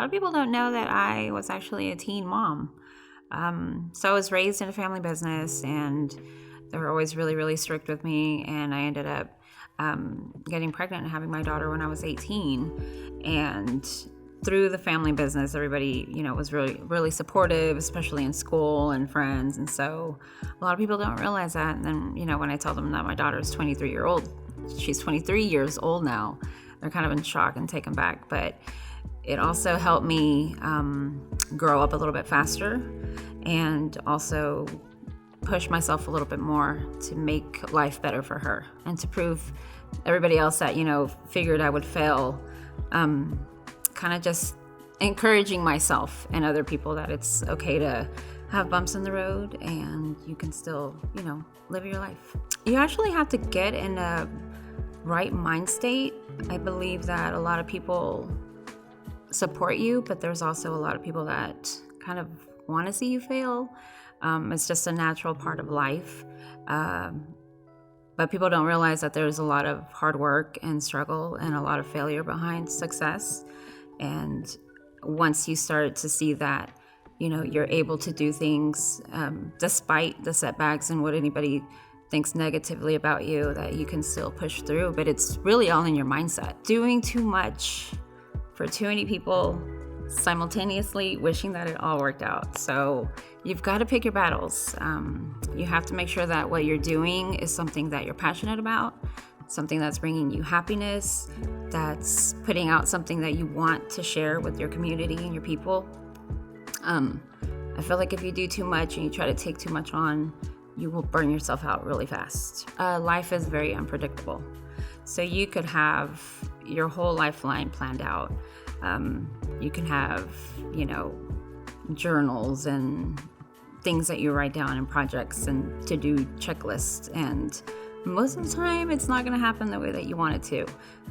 of people don't know that I was actually a teen mom. So I was raised in a family business, and they were always really, really strict with me. And I ended up getting pregnant and having my daughter when I was 18. And through the family business, everybody, was really, really supportive, especially in school and friends. And so a lot of people don't realize that. And then, when I tell them that my daughter is she's 23 years old now, they're kind of in shock and taken back. But it also helped me grow up a little bit faster, and also push myself a little bit more to make life better for her, and to prove everybody else that, figured I would fail, kind of just encouraging myself and other people that it's okay to have bumps in the road and you can still, live your life. You actually have to get in a right mind state. I believe that a lot of people support you, but there's also a lot of people that kind of want to see you fail. It's just a natural part of life. But people don't realize that there's a lot of hard work and struggle and a lot of failure behind success. And once you start to see that, you're able to do things despite the setbacks and what anybody thinks negatively about you, that you can still push through. But it's really all in your mindset. Doing too much for too many people, simultaneously wishing that it all worked out. So you've got to pick your battles. You have to make sure that what you're doing is something that you're passionate about, something that's bringing you happiness, that's putting out something that you want to share with your community and your people. I feel like if you do too much and you try to take too much on, you will burn yourself out really fast. Life is very unpredictable. So you could have your whole lifeline planned out. You can have, journals and things that you write down and projects and to-do checklists. And most of the time, it's not going to happen the way that you want it to.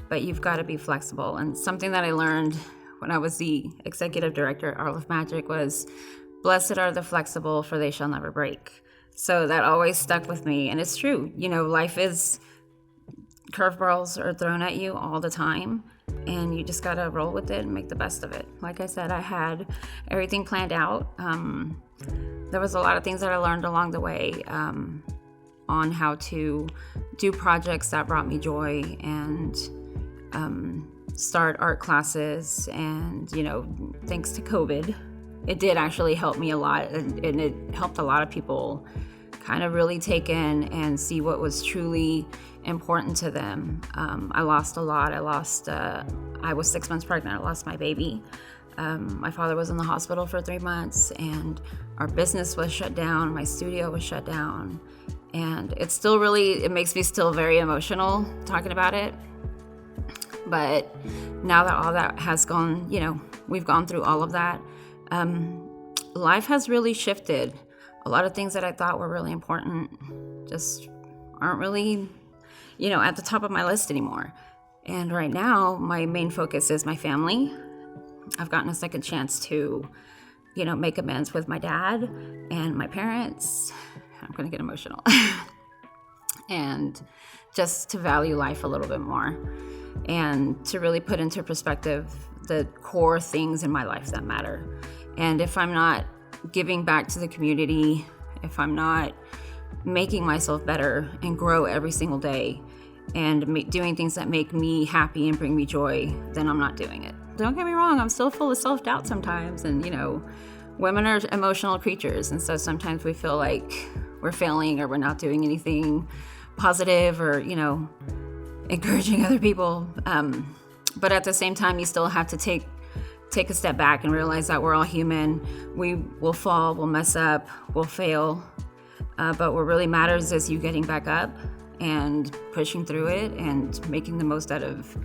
But you've got to be flexible. And something that I learned when I was the executive director at Art of Magic was, blessed are the flexible, for they shall never break. So that always stuck with me. And it's true. Life is, curveballs are thrown at you all the time. And you just got to roll with it and make the best of it. Like I said, I had everything planned out. There was a lot of things that I learned along the way on how to do projects that brought me joy, and start art classes. And, thanks to COVID, it did actually help me a lot. And it helped a lot of people kind of really take in and see what was truly important to them. I lost a lot. I was 6 months pregnant. I lost my baby. My father was in the hospital for 3 months, and our business was shut down. My studio was shut down. And it makes me still very emotional talking about it. But now that all that has gone, we've gone through all of that, life has really shifted. A lot of things that I thought were really important just aren't really, at the top of my list anymore. And right now, my main focus is my family. I've gotten a second chance to, make amends with my dad and my parents. I'm going to get emotional. And just to value life a little bit more, and to really put into perspective the core things in my life that matter. And if I'm not giving back to the community, if I'm not making myself better and grow every single day, and doing things that make me happy and bring me joy, then I'm not doing it. Don't get me wrong, I'm still full of self-doubt sometimes, and women are emotional creatures, and so sometimes we feel like we're failing or we're not doing anything positive or, encouraging other people. But at the same time, you still have to take a step back and realize that we're all human. We will fall, we'll mess up, we'll fail. But what really matters is you getting back up and pushing through it and making the most out of,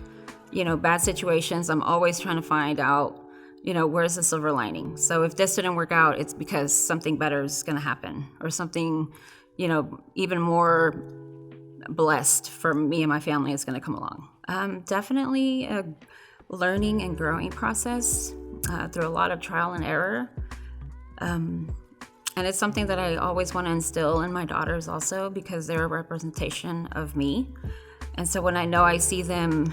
bad situations. I'm always trying to find out, where's the silver lining? So if this didn't work out, it's because something better is going to happen, or something, even more blessed for me and my family is going to come along. Definitely a learning and growing process through a lot of trial and error. And it's something that I always want to instill in my daughters also, because they're a representation of me. And so when I see them,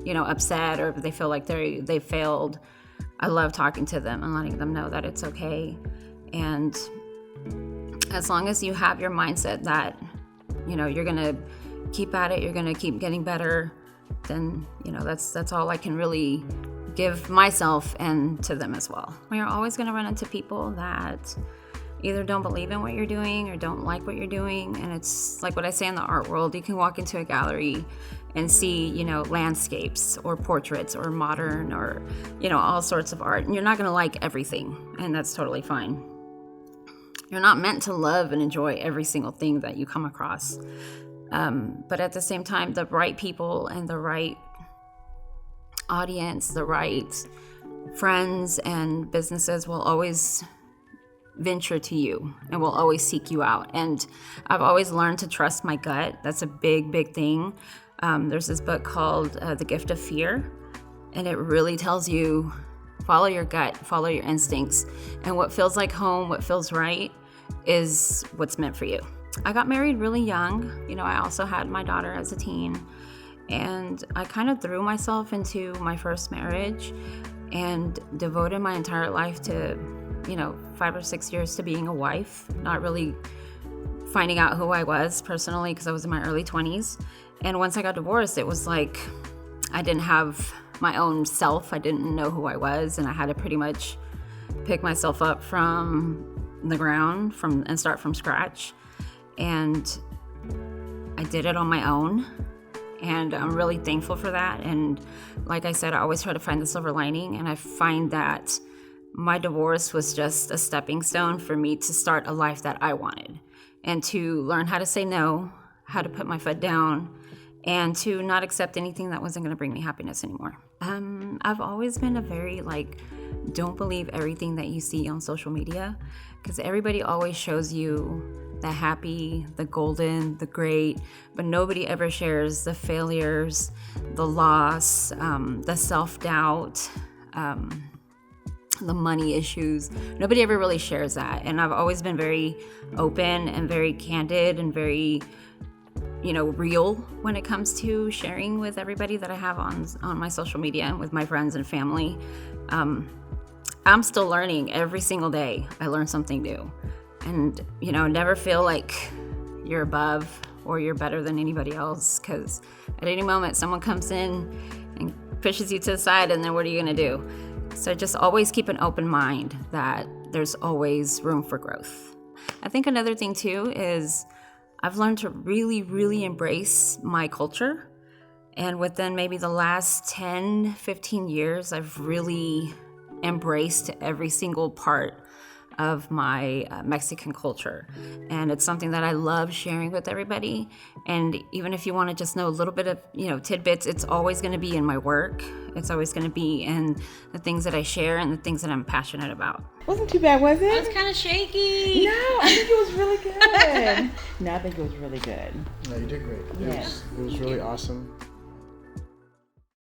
upset, or they feel like they failed, I love talking to them and letting them know that it's okay. And as long as you have your mindset that, you're going to keep at it, you're going to keep getting better, then, that's all I can really give myself and to them as well. You're always going to run into people that either don't believe in what you're doing or don't like what you're doing. And it's like what I say in the art world, you can walk into a gallery and see, landscapes or portraits or modern or, all sorts of art. And you're not going to like everything, and that's totally fine. You're not meant to love and enjoy every single thing that you come across. But at the same time, the right people and the right audience, the right friends and businesses will always venture to you and will always seek you out. And I've always learned to trust my gut. That's a big, big thing. There's this book called The Gift of Fear, and it really tells you, follow your gut, follow your instincts, and what feels like home, what feels right is what's meant for you. I got married really young. I also had my daughter as a teen, and I kind of threw myself into my first marriage and devoted my entire life to, 5 or 6 years to being a wife, not really finding out who I was personally because I was in my early 20s. And once I got divorced, it was like I didn't have my own self. I didn't know who I was, and I had to pretty much pick myself up from the ground and start from scratch. And I did it on my own, and I'm really thankful for that. And like I said, I always try to find the silver lining, and I find that my divorce was just a stepping stone for me to start a life that I wanted, and to learn how to say no, how to put my foot down, and to not accept anything that wasn't going to bring me happiness anymore. I've always been a very don't believe everything that you see on social media, because everybody always shows you the happy, the golden, the great, but nobody ever shares the failures, the loss, the self-doubt, the money issues. Nobody ever really shares that. And I've always been very open and very candid and very, real when it comes to sharing with everybody that I have on my social media and with my friends and family. I'm still learning every single day. I learn something new. And, never feel like you're above or you're better than anybody else, because at any moment someone comes in and pushes you to the side, and then what are you going to do? So just always keep an open mind that there's always room for growth. I think another thing too is I've learned to really, really embrace my culture. And within maybe the last 10, 15 years, I've really embraced every single part of my Mexican culture. And it's something that I love sharing with everybody. And even if you want to just know a little bit of, tidbits, it's always going to be in my work. It's always going to be in the things that I share and the things that I'm passionate about. Wasn't too bad, was it? I was kind of shaky. No, I think it was really good. No, I think it was really good. No, you did great. Yeah. It was really awesome.